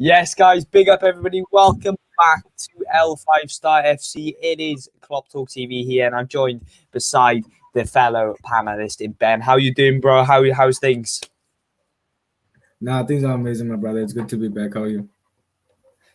Yes, guys, big up everybody. Welcome back to L5 Star FC. It is Klopp Talk TV here, and I'm joined beside the fellow panelist in Ben. How you doing, bro? How's things? Nah, things are amazing, my brother. It's good to be back. How are you?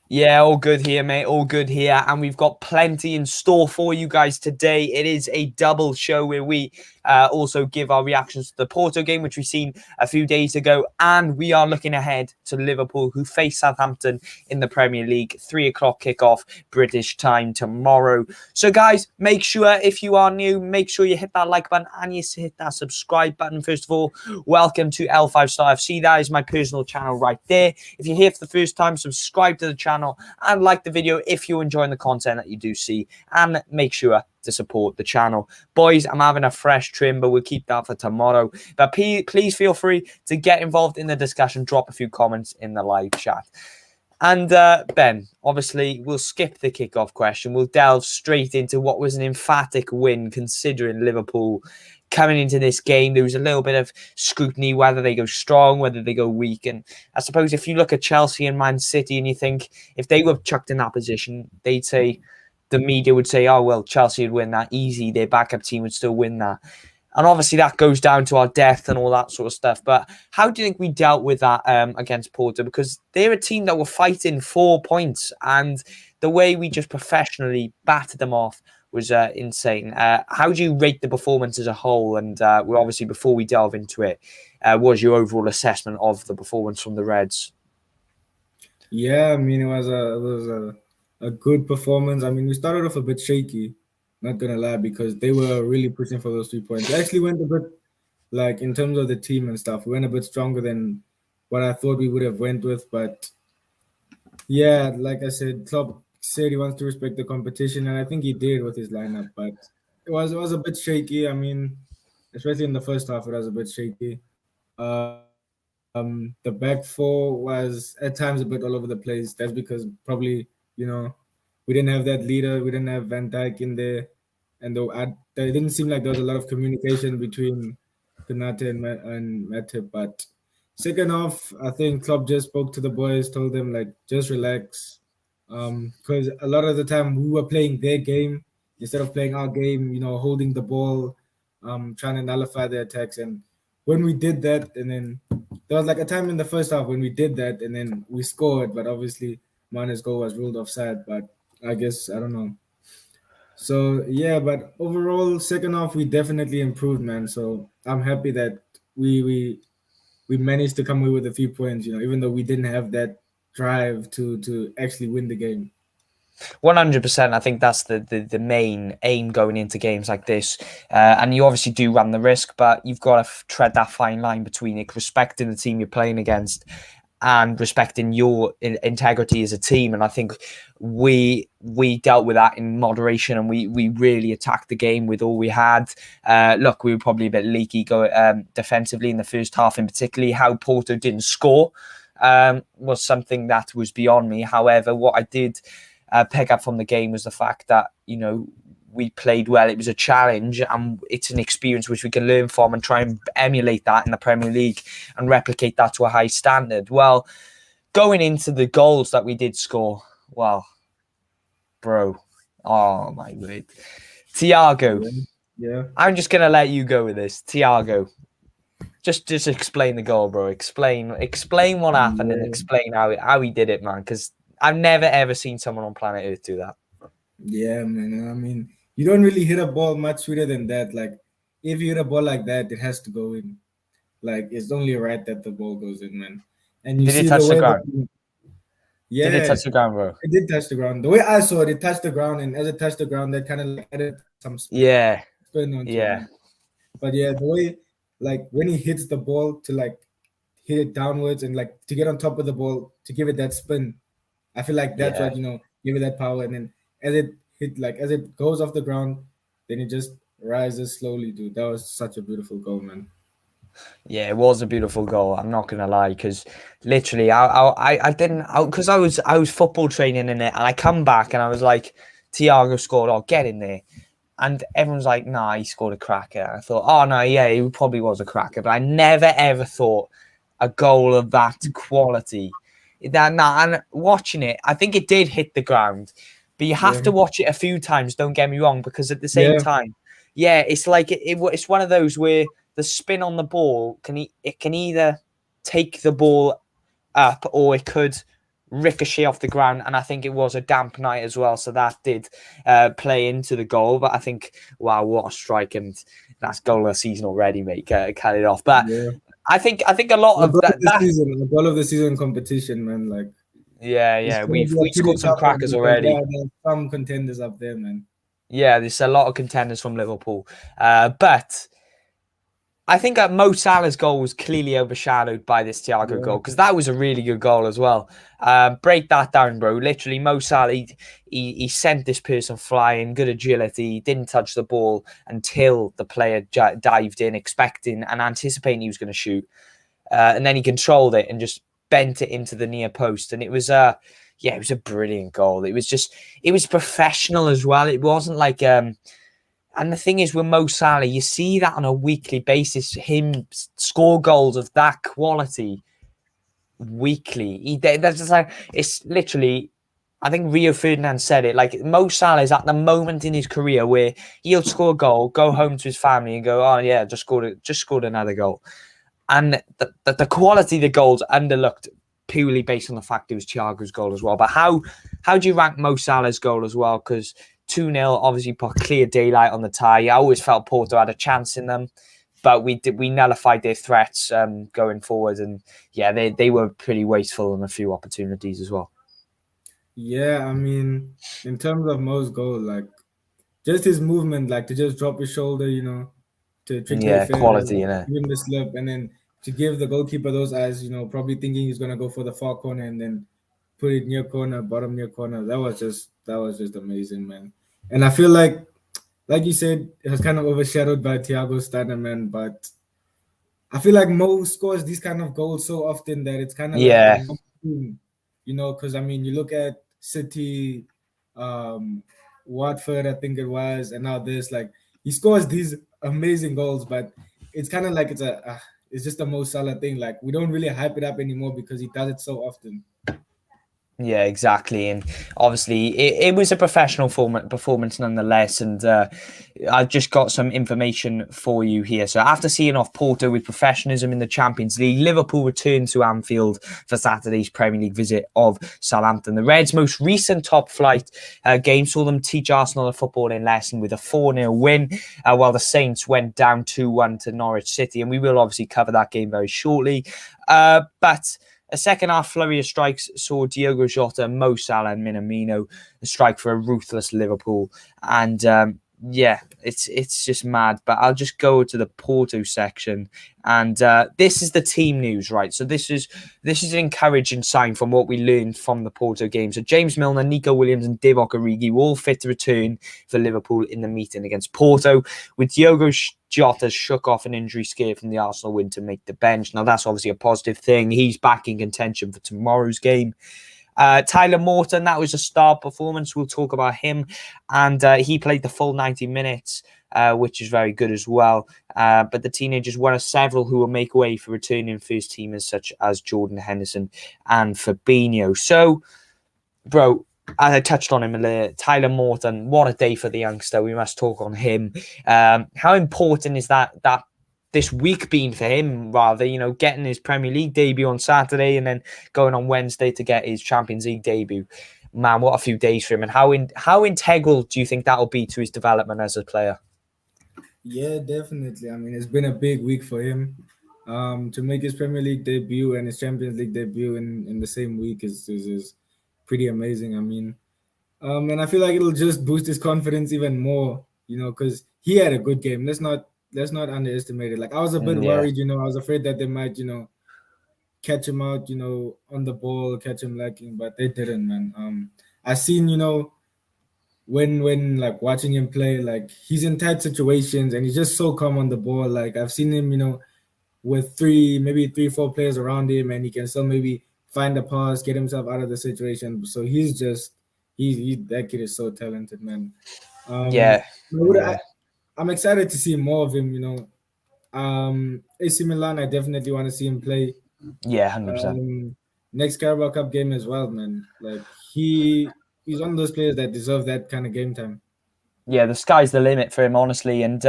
Yeah, all good here, mate. All good here. And we've got plenty in store for you guys today. It is a double show where we also give our reactions to the Porto game, which we've seen a few days ago. And we are looking ahead to Liverpool, who face Southampton in the Premier League. 3 o'clock kickoff British time tomorrow. So, guys, make sure if you are new, make sure you hit that like button and you hit that subscribe button. First of all, welcome to L5 Star FC. That is my personal channel right there. If you're here for the first time, subscribe to the channel and like the video if you're enjoying the content that you do see, and make sure to support the channel. Boys, I'm having a fresh trim, but we'll keep that for tomorrow. But please feel free to get involved in the discussion. Drop a few comments in the live chat. And Ben, obviously, we'll skip the kickoff question. We'll delve straight into what was an emphatic win, considering Liverpool coming into this game. There was a little bit of scrutiny, whether they go strong, whether they go weak. And I suppose if you look at Chelsea and Man City and you think if they were chucked in that position, they'd say, the media would say, oh, well, Chelsea would win that easy. Their backup team would still win that. And obviously that goes down to our depth and all that sort of stuff. But how do you think we dealt with that against Porto? Because they're a team that were fighting 4 points, and the way we just professionally battered them off was insane. How do you rate the performance as a whole? And we're obviously, before we delve into it, what was your overall assessment of the performance from the Reds? Yeah, I mean, it was a good performance. I mean, we started off a bit shaky, not gonna lie, because they were really pushing for those 3 points. We actually went a bit, like, in terms of the team and stuff, we went a bit stronger than what I thought we would have went with. But yeah, like I said, Klopp said he wants to respect the competition, and I think he did with his lineup. But it was a bit shaky. I mean, especially in the first half, it was a bit shaky. The back four was at times a bit all over the place. That's because probably, we didn't have that leader. We didn't have Van Dijk in there. And there didn't seem like there was a lot of communication between Kanate and Matip. But second half, I think Klopp just spoke to the boys, told them, like, just relax. Because a lot of the time we were playing their game instead of playing our game, holding the ball, trying to nullify their attacks. And when we did that, and then there was like a time in the first half when we did that, and then we scored, but obviously Mane's goal was ruled offside. But I guess I don't know. So yeah, but overall, second half we definitely improved, man. So I'm happy that we managed to come away with a few points. Even though we didn't have that drive to actually win the game. 100%. I think that's the main aim going into games like this. And you obviously do run the risk, but you've got to tread that fine line between it, respecting the team you're playing against and respecting your integrity as a team. And I think we dealt with that in moderation, and we really attacked the game with all we had. Look, we were probably a bit leaky defensively in the first half, and particularly how Porto didn't score was something that was beyond me. However, what I did pick up from the game was the fact that, we played well. It was a challenge, and it's an experience which we can learn from and try and emulate that in the Premier League and replicate that to a high standard. Well, going into the goals that we did score, well, bro, oh my word. Thiago. Yeah. I'm just going to let you go with this. Thiago. Just explain the goal, bro. Explain what happened and explain how he did it, man, because I've never, ever seen someone on planet Earth do that. Yeah, man. I mean, you don't really hit a ball much sweeter than that. Like, if you hit a ball like that, it has to go in. Like, it's only right that the ball goes in, man. And you Did it see touch the the way ground? yeah, Did it touch the ground, bro? it did touch the ground. The way I saw it, it touched the ground, and as it touched the ground, that kind of like added some spin onto it. Man. But yeah, the way, like, when he hits the ball to like hit it downwards and like to get on top of the ball to give it that spin, I feel like that's what give it that power. And then as it goes off the ground, then it just rises slowly, dude. That was such a beautiful goal, man. Yeah, it was a beautiful goal. I'm not gonna lie, because literally, I didn't, because I was football training in it, and I come back and I was like, Thiago scored. Oh, get in there. And everyone's like, nah, he scored a cracker. I thought, oh no, yeah, he probably was a cracker, but I never ever thought a goal of that quality And watching it, I think it did hit the ground, but you have to watch it a few times. Don't get me wrong, because at the same time, it's like it's one of those where the spin on the ball it can either take the ball up or it could ricochet off the ground, and I think it was a damp night as well, so that did play into the goal. But I think, wow, what a strike, and that's goal of the season already, mate. Carried off, but I think a lot of that goal of the season competition, man. Like, we scored some crackers already. There's some contenders up there, man. Yeah, there's a lot of contenders from Liverpool, but I think Mo Salah's goal was clearly overshadowed by this Thiago goal, because that was a really good goal as well. Break that down, bro. Literally, Mo Salah, he sent this person flying, good agility, didn't touch the ball until the player dived in, expecting and anticipating he was going to shoot. And then he controlled it and just bent it into the near post. And it was it was a brilliant goal. It was professional as well. It wasn't like... And the thing is, with Mo Salah, you see that on a weekly basis, him score goals of that quality weekly. That's just like, it's literally, I think Rio Ferdinand said it, like Mo Salah is at the moment in his career where he'll score a goal, go home to his family and go, oh yeah, just scored another goal. And the quality of the goals underlooked purely based on the fact it was Thiago's goal as well. But how do you rank Mo Salah's goal as well? Because 2-0 obviously put clear daylight on the tie. I always felt Porto had a chance in them, but we nullified their threats going forward. And they were pretty wasteful in a few opportunities as well. Yeah, I mean, in terms of Mo's goal, like just his movement, like to just drop his shoulder, to trick the defender, quality, give him the slip, and then to give the goalkeeper those eyes, probably thinking he's gonna go for the far corner and then put it near corner, bottom near corner. That was just amazing, man. And I feel like you said, it was kind of overshadowed by Thiago's standard, man. But I feel like Mo scores these kind of goals so often that it's kind of like, because I mean, you look at City, Watford, I think it was, and now this, like he scores these amazing goals, but it's kind of like it's just a Mo Salah thing. Like we don't really hype it up anymore because he does it so often. Yeah, exactly. And obviously it was a professional performance nonetheless. And I've just got some information for you here. So after seeing off Porto with professionalism in the Champions League, Liverpool returned to Anfield for Saturday's Premier League visit of Southampton. The Reds' most recent top flight game saw them teach Arsenal a footballing lesson with a 4-0 win, while the Saints went down 2-1 to Norwich City. And we will obviously cover that game very shortly. But a second half flurry of strikes saw Diogo Jota, Mo Salah and Minamino strike for a ruthless Liverpool. And it's just mad. But I'll just go to the Porto section. And this is the team news, right? So this is an encouraging sign from what we learned from the Porto game. So James Milner, Nico Williams and Divock Origi were all fit to return for Liverpool in the meeting against Porto, with Diogo Jota shook off an injury scare from the Arsenal win to make the bench. Now, that's obviously a positive thing. He's back in contention for tomorrow's game. Tyler Morton, that was a star performance. We'll talk about him. And he played the full 90 minutes, which is very good as well. But the teenagers, one of several who will make way for returning first teamers such as Jordan Henderson and Fabinho. So, bro, as I touched on him earlier, Tyler Morton, what a day for the youngster. We must talk on him. How important is that this week been for him, rather, getting his Premier League debut on Saturday and then going on Wednesday to get his Champions League debut? Man, what a few days for him. And how integral do you think that will be to his development as a player? Yeah, definitely. I mean, it's been a big week for him. To make his Premier League debut and his Champions League debut in the same week is pretty amazing. I mean, and I feel like it'll just boost his confidence even more, because he had a good game. Let's not underestimate it. Like I was a bit worried, I was afraid that they might, catch him out, on the ball, catch him lacking, but they didn't, man. I seen, when like watching him play, like he's in tight situations and he's just so calm on the ball. Like I've seen him, with maybe 3-4 players around him, and he can still maybe find a pass, get himself out of the situation. So he's just that kid is so talented, man. I'm excited to see more of him. AC Milan, I definitely want to see him play. Yeah, 100%. next Carabao Cup game as well, man. Like he's one of those players that deserve that kind of game time. Yeah, the sky's the limit for him, honestly. And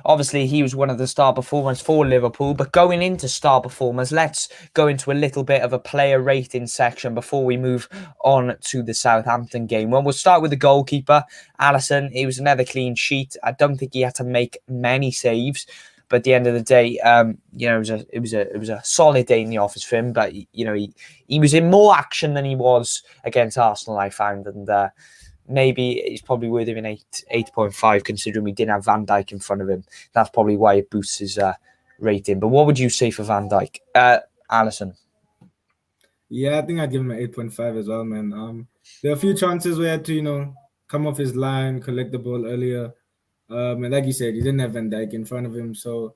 obviously, he was one of the star performers for Liverpool. But going into star performers, let's go into a little bit of a player rating section before we move on to the Southampton game. Well, we'll start with the goalkeeper, Alisson. He was another clean sheet. I don't think he had to make many saves. But at the end of the day, it was a solid day in the office for him. But he was in more action than he was against Arsenal, I found, and maybe it's probably worth him an 8.5, considering we didn't have Van Dijk in front of him. That's probably why it boosts his rating. But what would you say for Van Dijk? Alisson. Yeah, I think I'd give him an 8.5 as well, man. There are a few chances where he had to, come off his line, collect the ball earlier. And like you said, he didn't have Van Dijk in front of him. So,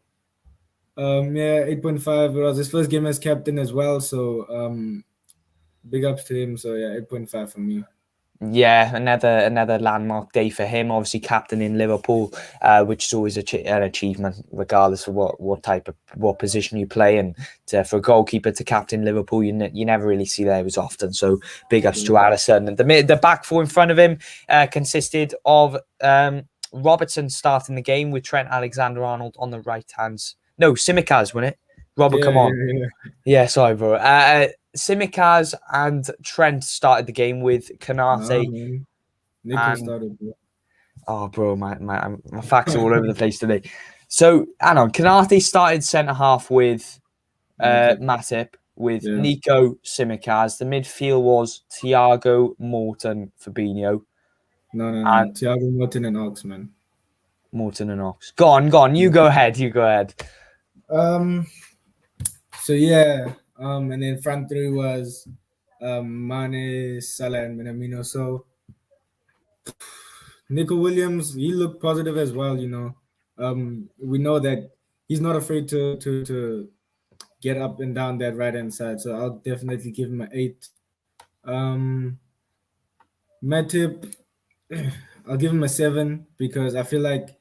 yeah, 8.5. It was his first game as captain as well. So, big ups to him. So, yeah, 8.5 for me. Yeah, another landmark day for him. Obviously, captain in Liverpool, which is always an achievement, regardless of what position you play. And for a goalkeeper to captain Liverpool, you never really see that as often. So big ups to Alisson. And the back four in front of him consisted of Robertson starting the game with Trent Alexander-Arnold on the right hands. No, Tsimikas, wasn't it? Robert, come on. Yeah, sorry, bro. Tsimikas and Trent started the game with Konate. Nico started. Oh, bro, my facts are all over the place today. So, hang on. Konate started centre half with Matip, with Nico, Tsimikas. The midfield was Thiago, Morton, Fabinho. No. Thiago, Morton, and Ox, man. Morton and Ox. Go on. You go ahead. So yeah, and then front three was Mane, Salah, and Minamino. So Nico Williams, he looked positive as well. We know that he's not afraid to get up and down that right hand side. So I'll definitely give him an 8. Matip, I'll give him a 7 because I feel like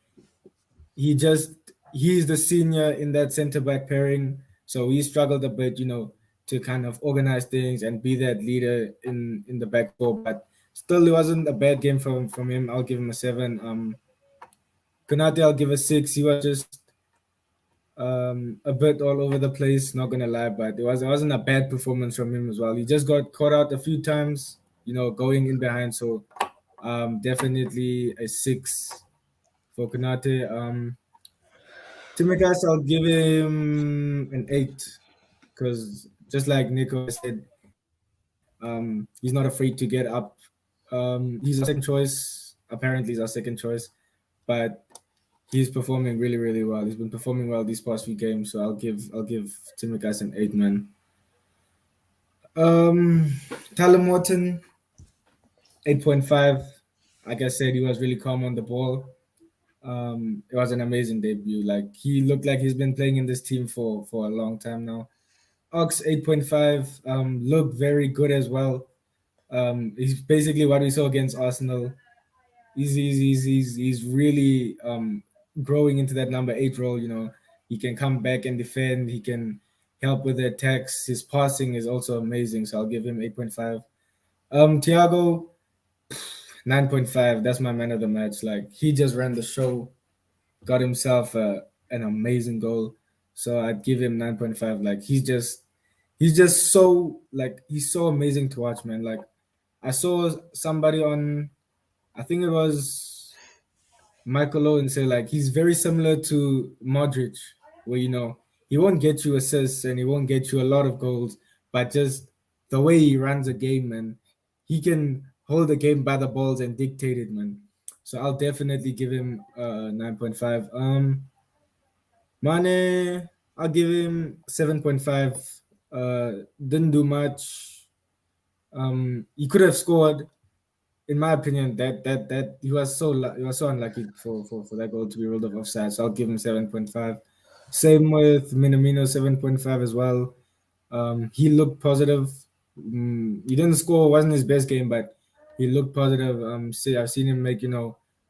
he's the senior in that center back pairing. So he struggled a bit, to kind of organize things and be that leader in the back four. But still, it wasn't a bad game from him. I'll give him a 7. Konate, I'll give a 6. He was just a bit all over the place, not gonna lie, but it wasn't a bad performance from him as well. He just got caught out a few times, going in behind. So definitely a 6 for Konate. Tsimikas, I'll give him an 8 because just like Nico said, he's not afraid to get up. He's our second choice. Apparently, he's our second choice, but he's performing really, really well. He's been performing well these past few games, so I'll give Tsimikas an 8, man. Tyler Morton, 8.5. Like I said, he was really calm on the ball. It was an amazing debut. Like he looked like he's been playing in this team for a long time now. Ox 8.5, looked very good as well. He's basically what we saw against Arsenal. He's really growing into that number 8 role. He can come back and defend. He can help with the attacks. His passing is also amazing. So I'll give him 8.5. Thiago, 9.5. That's my man of the match. Like he just ran the show, got himself an amazing goal. So I'd give him 9.5. Like he's just so he's so amazing to watch, man. Like I saw somebody on, I think it was Michael Owen, say like he's very similar to Modric, where he won't get you assists and he won't get you a lot of goals, but just the way he runs a game, man, he can hold the game by the balls and dictate it, man. So I'll definitely give him 9.5. Mane, I'll give him 7.5. Didn't do much. He could have scored. In my opinion, that he was so unlucky for that goal to be ruled off offside. So I'll give him 7.5. Same with Minamino, 7.5 as well. He looked positive. He didn't score, wasn't his best game, but he looked positive. I've seen him make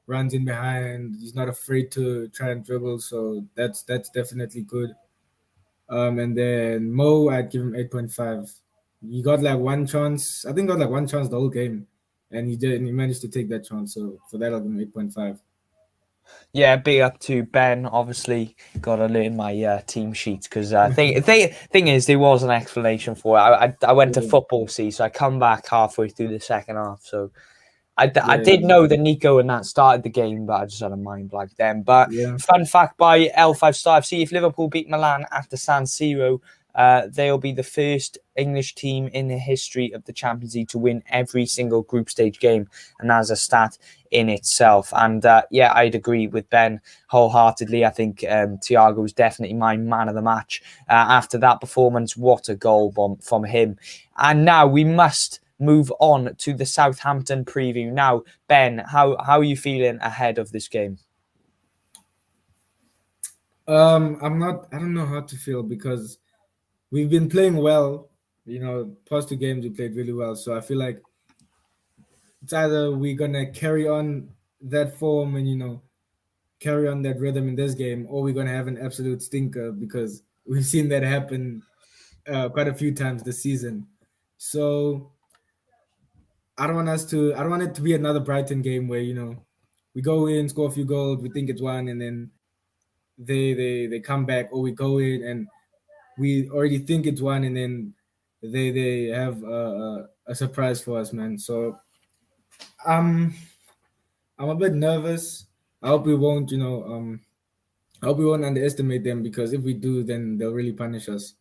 runs in behind. He's not afraid to try and dribble, so that's definitely good. And then Mo, I'd give him 8.5. He got like one chance. I think got like one chance the whole game, and he did. And he managed to take that chance. So for that, I'll give him 8.5. Yeah, big up to Ben. Obviously, got to learn my team sheet because thing is, there was an explanation for it. I went to Yeah, football, see, so I come back halfway through the second half. So I yeah, did know that Nico and that started the game, but I just had a mind blank then. But yeah. fun fact by L5 Star FC, if Liverpool beat Milan after San Siro, they'll be the first English team in the history of the Champions League to win every single group stage game. And that's a stat in itself. And yeah, I'd agree with Ben wholeheartedly. I think Thiago was definitely my man of the match. After that performance, what a goal bomb from him. And now we must move on to the Southampton preview. Now, Ben, how are you feeling ahead of this game? I'm not. I don't know how to feel because we've been playing well. Past two games we played really well. So I feel like it's either we're gonna carry on that form and carry on that rhythm in this game, or we're gonna have an absolute stinker because we've seen that happen quite a few times this season. So I don't want us to. I don't want it to be another Brighton game where we go in, score a few goals, we think it's one, and then they come back, or we go in and we already think it's one, and then they have a surprise for us, man. So um, I'm a bit nervous. I hope we won't, I hope we won't underestimate them because if we do, then they'll really punish us.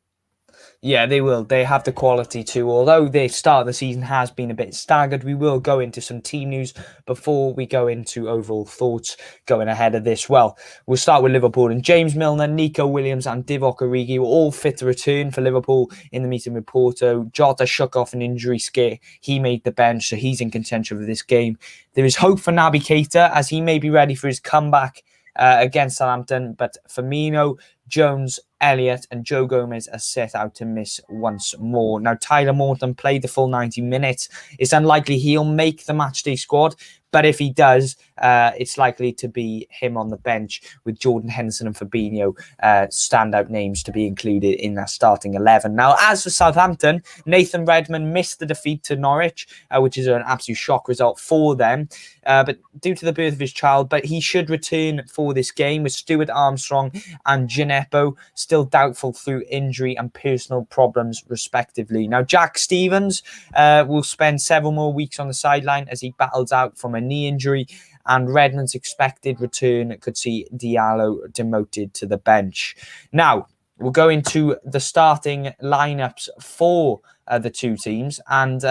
Yeah, they will. They have the quality too. Although the start of the season has been a bit staggered, we will go into some team news before we go into overall thoughts going ahead of this. Well, we'll start with Liverpool. And James Milner, Nico Williams and Divock Origi were all fit to return for Liverpool in the meeting with Porto. Jota shook off an injury scare. He made the bench, so he's in contention for this game. There is hope for Naby Keita as he may be ready for his comeback against Southampton, but Firmino, Jones, Elliott and Joe Gomez are set out to miss once more. Now, Tyler Morton played the full 90 minutes. It's unlikely he'll make the matchday squad, but if he does, it's likely to be him on the bench with Jordan Henderson and Fabinho standout names to be included in that starting 11. Now, as for Southampton, Nathan Redmond missed the defeat to Norwich, which is an absolute shock result for them, but due to the birth of his child, but he should return for this game with Stuart Armstrong and Gineppo still doubtful through injury and personal problems, respectively. Now, Jack Stevens will spend several more weeks on the sideline as he battles out from a knee injury, and Redmond's expected return could see Diallo demoted to the bench. Now, we'll go into the starting lineups for the two teams, and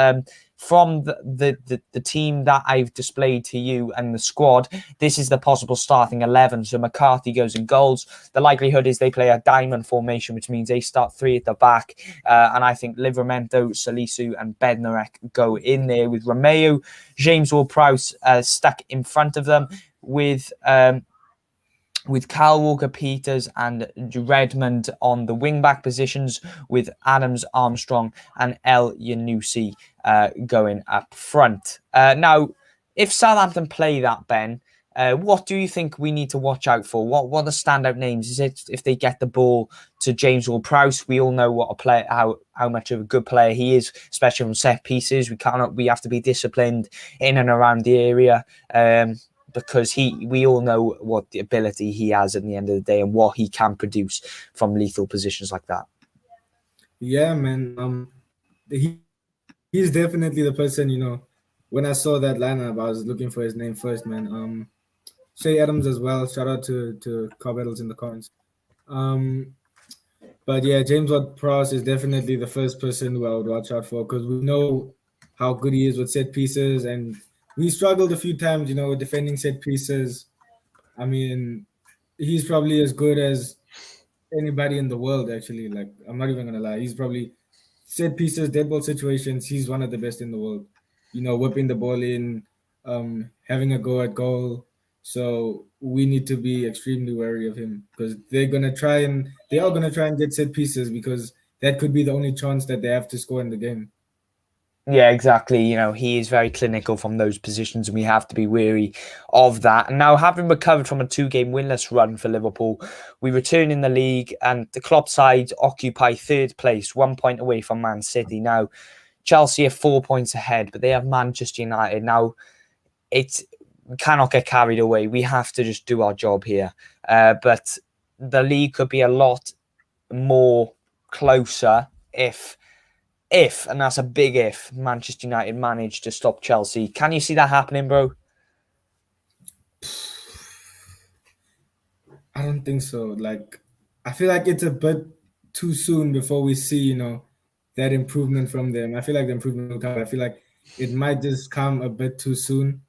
from the team that I've displayed to you and the squad, this is the possible starting 11. So McCarthy goes in goals. The likelihood is they play a diamond formation, which means they start three at the back. And I think Livramento, Salisu and Bednarek go in there with Romeo, James Ward-Prowse stuck in front of them with Kyle Walker-Peters and Redmond on the wing-back positions, with Adams, Armstrong and El Yanusi going up front. Now, if Southampton play that, Ben, what do you think we need to watch out for? What are the standout names? Is it if they get the ball to James Ward-Prowse? We all know what a player, how much of a good player he is, especially from set pieces. We have to be disciplined in and around the area. Because we all know what the ability he has at the end of the day and what he can produce from lethal positions like that. Yeah, man. He's definitely the person. When I saw that lineup, I was looking for his name first, man. Shay Adams as well. Shout out to Carl Battles in the comments. Um, but yeah, James Ward-Prowse is definitely the first person who I would watch out for because we know how good he is with set pieces, and we struggled a few times, defending set pieces. I mean, he's probably as good as anybody in the world, actually. Like, I'm not even gonna lie. He's probably set pieces, dead ball situations. He's one of the best in the world. Whipping the ball in, having a go at goal. So we need to be extremely wary of him because they are gonna try and get set pieces because that could be the only chance that they have to score in the game. Yeah, exactly. You know, he is very clinical from those positions, and we have to be wary of that. And now, having recovered from a 2-game winless run for Liverpool, we return in the league, and the Klopp side occupy third place, 1 point away from Man City. Now, Chelsea are 4 points ahead, but they have Manchester United. Now, we cannot get carried away. We have to just do our job here. But the league could be a lot more closer if, and that's a big if, Manchester United manage to stop Chelsea. Can you see that happening, bro? I don't think so. Like, I feel like it's a bit too soon before we see, that improvement from them. I feel like the improvement will come. I feel like it might just come a bit too soon.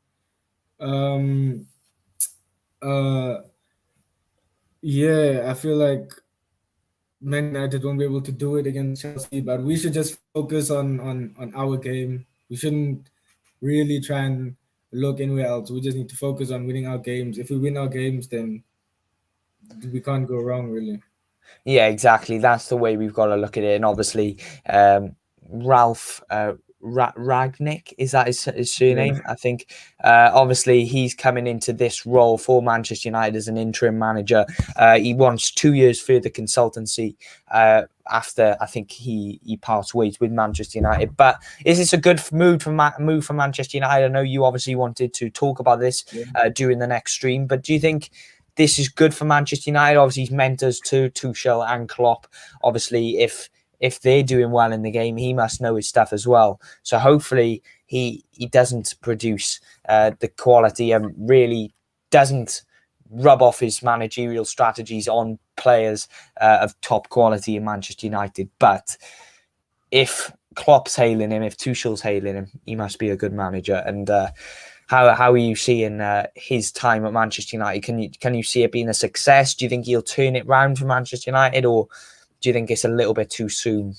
Um, uh, yeah, I feel like Man United won't be able to do it against Chelsea, but we should just focus on our game. We shouldn't really try and look anywhere else. We just need to focus on winning our games. If we win our games, then we can't go wrong, really. Yeah, exactly. That's the way we've got to look at it. And obviously, Ralph Ragnick, is that his Yeah, surname? I think. Obviously, he's coming into this role for Manchester United as an interim manager. He wants 2 years further consultancy after I think he parts ways with Manchester United. But is this a good move from Manchester United? I know you obviously wanted to talk about this yeah. during the next stream, but do you think this is good for Manchester United? Obviously, he's mentors to Tuchel and Klopp. Obviously, if they're doing well in the game, he must know his stuff as well. So hopefully, he doesn't produce the quality and really doesn't rub off his managerial strategies on players of top quality in Manchester United. But if Klopp's hailing him, if Tuchel's hailing him, he must be a good manager. And how are you seeing his time at Manchester United? Can you see it being a success? Do you think he'll turn it round for Manchester United, or do you think it's a little bit too soon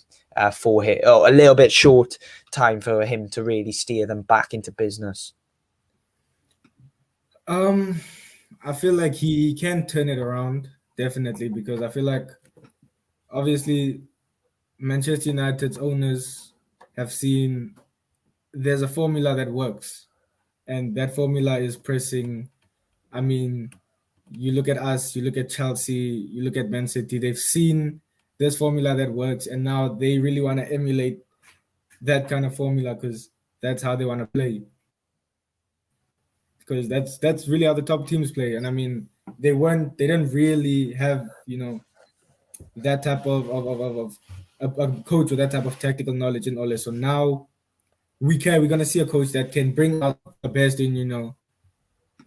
for him, or a little bit short time for him to really steer them back into business? I feel like he can turn it around, definitely, because I feel like obviously Manchester United's owners have seen there's a formula that works, and that formula is pressing. I mean, you look at us, you look at Chelsea, you look at Man City, they've seen this formula that works, and now they really want to emulate that kind of formula because that's how they want to play. Because that's really how the top teams play. And I mean, they didn't really have, that type of a coach with that type of tactical knowledge and all this. So now we're gonna see a coach that can bring out the best in,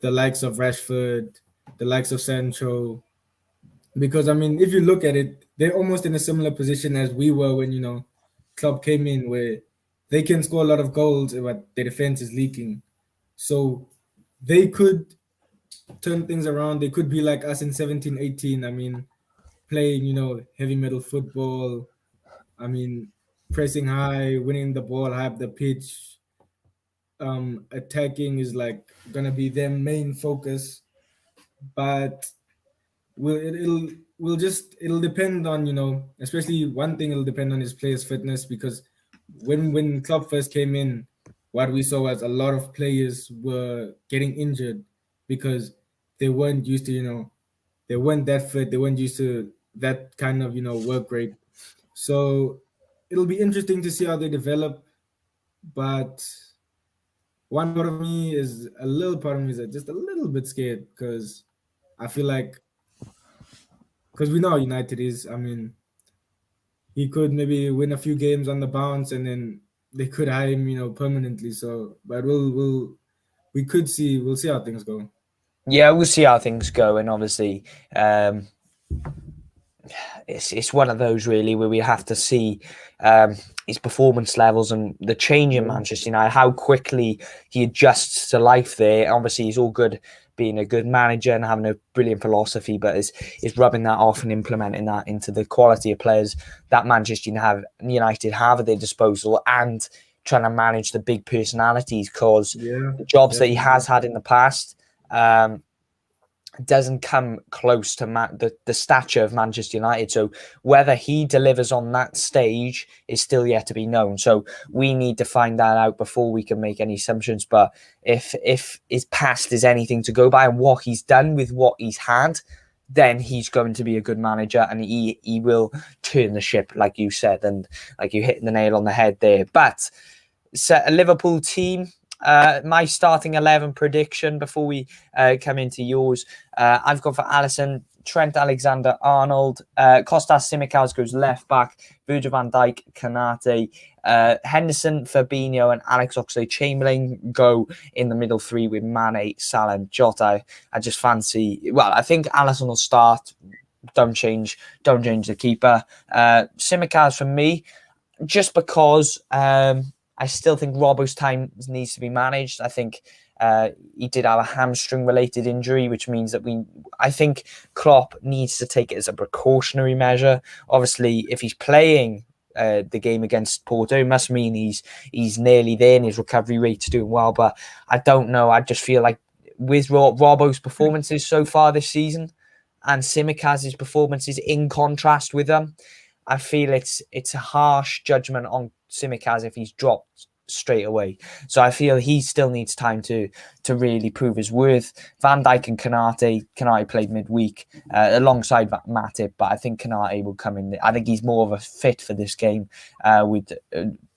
the likes of Rashford, the likes of Sancho. Because I mean, if you look at it, they're almost in a similar position as we were when Klopp came in, where they can score a lot of goals, but their defense is leaking. So they could turn things around. They could be like us in 17, 18. I mean, playing, heavy metal football. I mean, pressing high, winning the ball high up the pitch. Attacking is like gonna be their main focus. But will it, it'll will just it'll depend on, especially one thing, it'll depend on his players' fitness, because when Klopp first came in, what we saw was a lot of players were getting injured because they weren't used to, they weren't that fit, they weren't used to that kind of, work rate. So it'll be interesting to see how they develop. But one part of me is a little part of me is just a little bit scared because I feel like, because we know how United is. I mean, he could maybe win a few games on the bounce, and then they could hire him, permanently. So, but we'll see how things go. Yeah, we'll see how things go, and obviously, it's one of those really where we have to see his performance levels and the change in Yeah, Manchester United, how quickly he adjusts to life there. Obviously, he's all good being a good manager and having a brilliant philosophy, but is rubbing that off and implementing that into the quality of players that Manchester United have at their disposal, and trying to manage the big personalities, because yeah, the jobs that he definitely. has had in the past, doesn't come close to the stature of Manchester United. So whether he delivers on that stage is still yet to be known. So we need to find that out before we can make any assumptions. But if his past is anything to go by and what he's done with what he's had, then he's going to be a good manager and he will turn the ship, like you said, and like you hit the nail on the head there. But a Liverpool team, my starting 11 prediction before we come into yours. I've got for Alisson, Trent Alexander-Arnold, Kostas Tsimikas goes left back, Virgil van Dijk, Konate, Henderson, Fabinho, and Alex Oxlade-Chamberlain go in the middle three with Mane, Salah, and Jota. I just fancy. Well, I think Alisson will start. Don't change the keeper. Tsimikas for me, just because. I still think Robbo's time needs to be managed. I think he did have a hamstring-related injury, which means that I think Klopp needs to take it as a precautionary measure. Obviously, if he's playing the game against Porto, it must mean he's nearly there and his recovery rate's doing well. But I don't know. I just feel like with Robbo's performances so far this season and Tsimikas' performances in contrast with them, I feel it's a harsh judgment on Tsimikas if he's dropped straight away. So I feel he still needs time to really prove his worth. Van Dijk and Konate played midweek alongside Matip, but I think Konate will come in. I think he's more of a fit for this game with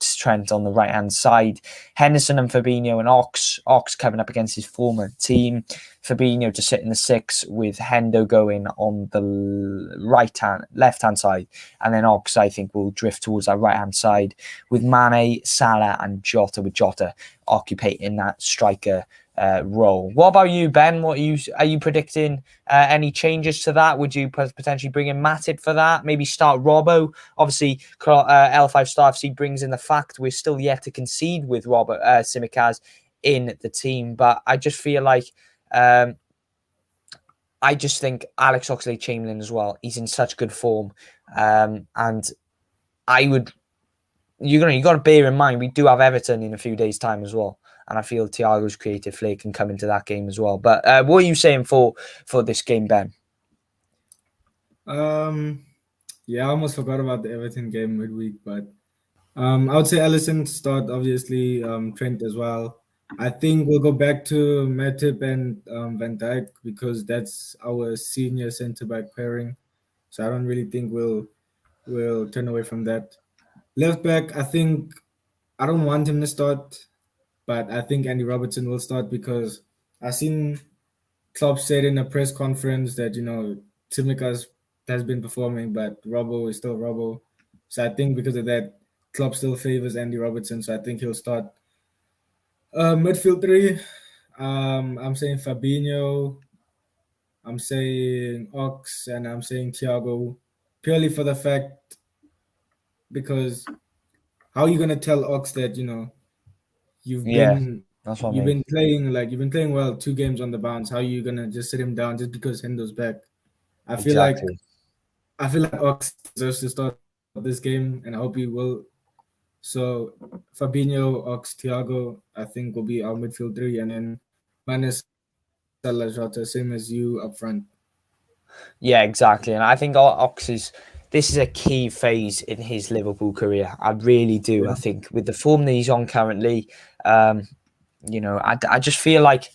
Trent on the right-hand side. Henderson and Fabinho and Ox coming up against his former team. Fabinho to sit in the 6 with Hendo going on the left-hand side. And then Ox, I think, will drift towards that right-hand side with Mane, Salah and Jota, with Jota occupying that striker role. What about you, Ben? Are you predicting any changes to that? Would you potentially bring in Matip for that? Maybe start Robbo? Obviously, L5 Star FC brings in the fact we're still yet to concede with Robert Tsimikas in the team, but I just feel like I just think Alex Oxlade-Chamberlain as well. He's in such good form, and I would. You got to bear in mind we do have Everton in a few days' time as well, and I feel Thiago's creative flair can come into that game as well. But what are you saying for this game, Ben? Yeah, I almost forgot about the Everton game midweek, but I would say Alisson to start, obviously, Trent as well. I think we'll go back to Matip and Van Dijk because that's our senior centre-back pairing. So I don't really think we'll turn away from that. Left back, I think I don't want him to start, but I think Andy Robertson will start because I've seen Klopp said in a press conference that, Tsimikas has been performing, but Robbo is still Robbo. So I think because of that, Klopp still favors Andy Robertson. So I think he'll start. Midfield 3, I'm saying Fabinho, I'm saying Ox, and I'm saying Thiago, purely for the fact because how are you gonna tell Ox that you've been playing well 2 games on the bounce? How are you gonna just sit him down just because Hendo's back? I feel like Ox deserves to start this game, and I hope he will. So Fabinho, Ox, Thiago, I think will be our midfield 3, and then minus Salah, Jota, same as you up front. Yeah, exactly. And I think Ox this is a key phase in his Liverpool career. I really do. Yeah. I think with the form that he's on currently, I just feel like,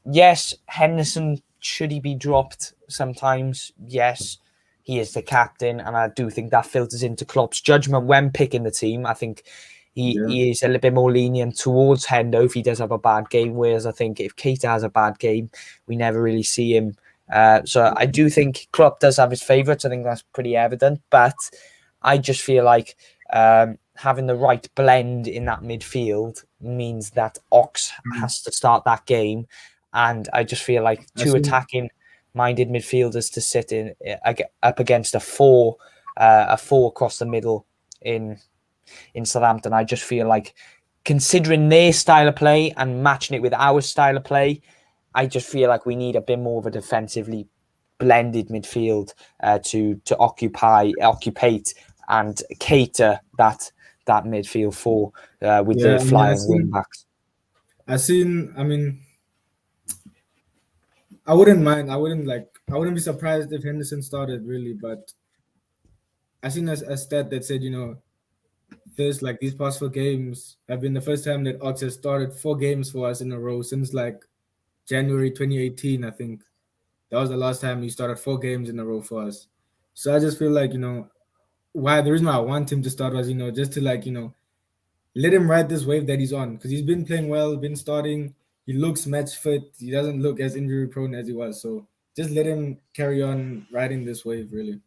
yes, Henderson, should he be dropped sometimes? Yes, he is the captain, and I do think that filters into Klopp's judgment when picking the team. I think he is a little bit more lenient towards Hendo if he does have a bad game, whereas I think if Keita has a bad game, we never really see him. So I do think Klopp does have his favourites. I think that's pretty evident, but I just feel like having the right blend in that midfield means that Ox has to start that game, and I just feel like two attacking-minded midfielders to sit in up against a four across the middle in Southampton. I just feel like, considering their style of play and matching it with our style of play, I just feel like we need a bit more of a defensively blended midfield to occupy and cater that midfield for with the flying wing backs. I wouldn't mind. I wouldn't be surprised if Henderson started really, but I seen a stat that said, these past 4 games have been the first time that Ox has started 4 games for us in a row since like January 2018, I think. That was the last time he started 4 games in a row for us. So I just feel like, why the reason why I want him to start was, just to let him ride this wave that he's on, because he's been playing well, been starting. He looks match fit. He doesn't look as injury prone as he was. So just let him carry on riding this wave, really.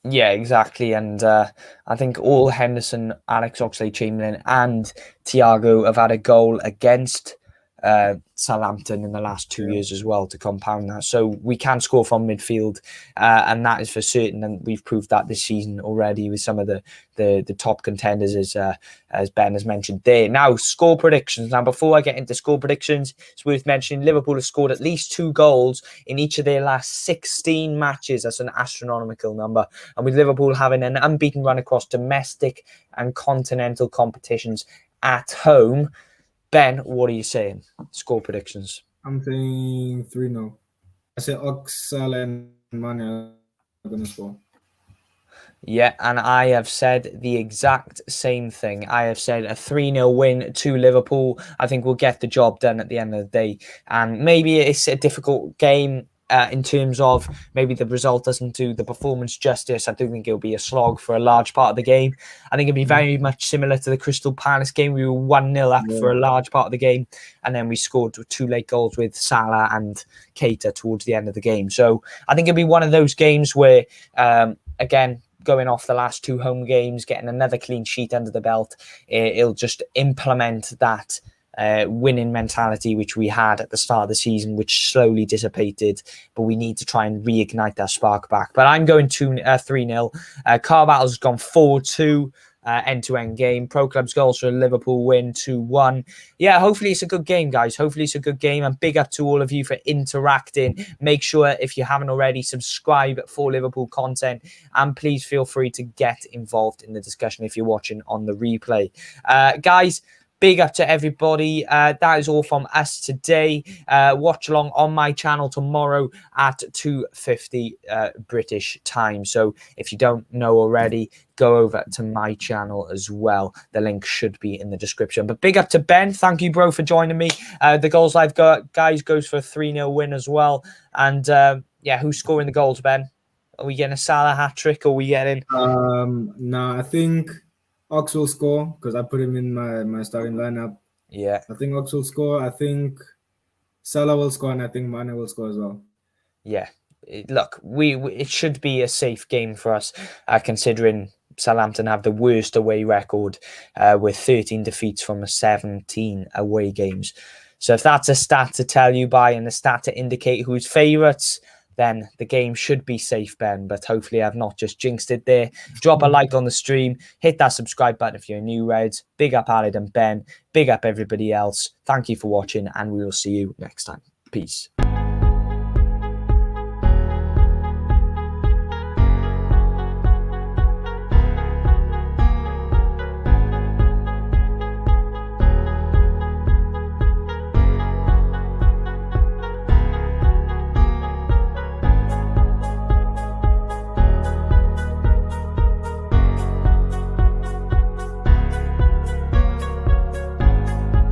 Yeah, exactly. And I think all Henderson, Alex Oxlade-Chamberlain and Thiago have had a goal against Southampton in the last 2 years as well to compound that. So we can score from midfield, and that is for certain. And we've proved that this season already with some of the top contenders, as Ben has mentioned there. Now, score predictions. Now, before I get into score predictions, it's worth mentioning Liverpool have scored at least 2 goals in each of their last 16 matches. That's an astronomical number. And with Liverpool having an unbeaten run across domestic and continental competitions at home, Ben, what are you saying? Score predictions. I'm saying 3-0. I say Ox, Salah, and Mane are going to score. Yeah, and I have said the exact same thing. I have said a 3-0 win to Liverpool. I think we'll get the job done at the end of the day. And maybe it's a difficult game in terms of maybe the result doesn't do the performance justice. I do think it'll be a slog for a large part of the game. I think it'll be very much similar to the Crystal Palace game. We were 1-0 up for a large part of the game, and then we scored 2 late goals with Salah and Keita towards the end of the game. So I think it'll be one of those games where, again, going off the last 2 home games, getting another clean sheet under the belt, it'll just implement that winning mentality which we had at the start of the season, which slowly dissipated, but we need to try and reignite that spark back. But I'm going to 3-0. Carvalho's gone 4-2. End-to-end game. Pro Club's goals for a Liverpool win 2-1. Yeah, hopefully it's a good game, guys. Hopefully it's a good game. And big up to all of you for interacting. Make sure, if you haven't already, subscribe for Liverpool content. And please feel free to get involved in the discussion if you're watching on the replay. Guys, big up to everybody. That is all from us today. Watch along on my channel tomorrow at 2:50 British time. So if you don't know already, go over to my channel as well. The link should be in the description. But big up to Ben. Thank you, bro, for joining me. The goals I've got, guys, goes for a 3-0 win as well. And yeah, who's scoring the goals, Ben? Are we getting a Salah hat-trick, or are we getting... No, I think Ox will score because I put him in my starting lineup. Yeah. I think Ox will score. I think Salah will score, and I think Mane will score as well. Yeah. Look, it should be a safe game for us, considering Southampton have the worst away record with 13 defeats from 17 away games. So if that's a stat to tell you by and a stat to indicate who's favourites, then the game should be safe, Ben. But hopefully I've not just jinxed it there. Drop a like on the stream. Hit that subscribe button if you're a new Reds. Big up Alid and Ben. Big up everybody else. Thank you for watching, and we will see you next time. Peace.